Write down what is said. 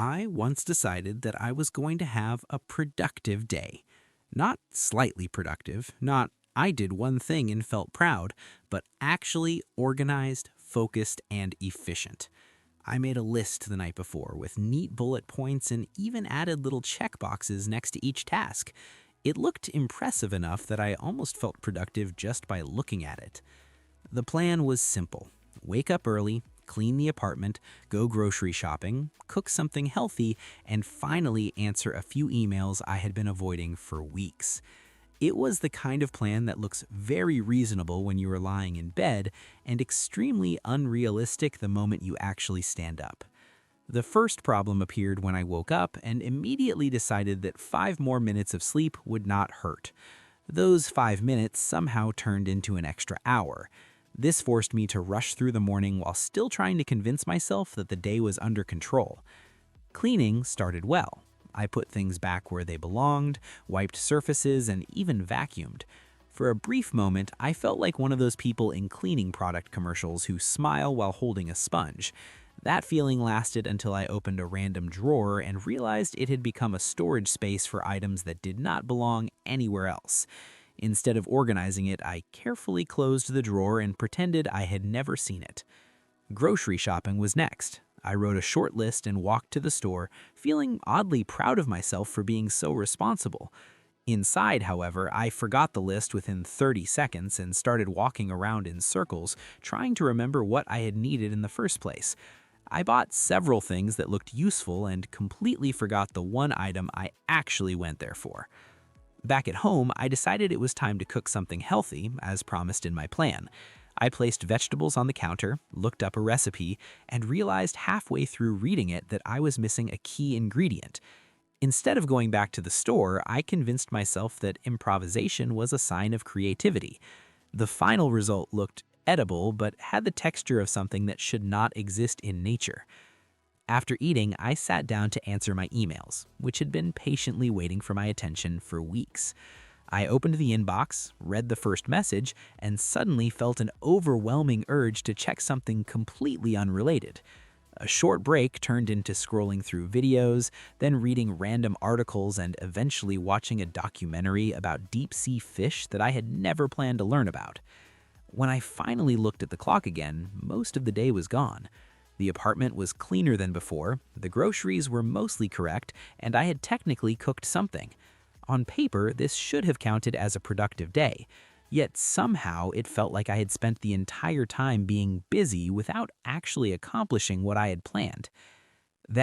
I once decided that I was going to have a productive day. Not slightly productive, not I did one thing and felt proud, but actually organized, focused, and efficient. I made a list the night before with neat bullet points and even added little check boxes next to each task. It looked impressive enough that I almost felt productive just by looking at it. The plan was simple: wake up early, clean the apartment, go grocery shopping, cook something healthy, and finally answer a few emails I had been avoiding for weeks. It was the kind of plan that looks very reasonable when you are lying in bed and extremely unrealistic the moment you actually stand up. The first problem appeared when I woke up and immediately decided that 5 more minutes of sleep would not hurt. Those 5 minutes somehow turned into an extra hour. This forced me to rush through the morning while still trying to convince myself that the day was under control. Cleaning started well. I put things back where they belonged, wiped surfaces, and even vacuumed. For a brief moment, I felt like one of those people in cleaning product commercials who smile while holding a sponge. That feeling lasted until I opened a random drawer and realized it had become a storage space for items that did not belong anywhere else. Instead of organizing it, I carefully closed the drawer and pretended I had never seen it. Grocery shopping was next. I wrote a short list and walked to the store, feeling oddly proud of myself for being so responsible. Inside, however, I forgot the list within 30 seconds and started walking around in circles, trying to remember what I had needed in the first place. I bought several things that looked useful and completely forgot the one item I actually went there for. Back at home, I decided it was time to cook something healthy, as promised in my plan. I placed vegetables on the counter, looked up a recipe, and realized halfway through reading it that I was missing a key ingredient. Instead of going back to the store, I convinced myself that improvisation was a sign of creativity. The final result looked edible, but had the texture of something that should not exist in nature. After eating, I sat down to answer my emails, which had been patiently waiting for my attention for weeks. I opened the inbox, read the first message, and suddenly felt an overwhelming urge to check something completely unrelated. A short break turned into scrolling through videos, then reading random articles, and eventually watching a documentary about deep-sea fish that I had never planned to learn about. When I finally looked at the clock again, most of the day was gone. The apartment was cleaner than before, the groceries were mostly correct, and I had technically cooked something. On paper, this should have counted as a productive day, yet somehow it felt like I had spent the entire time being busy without actually accomplishing what I had planned.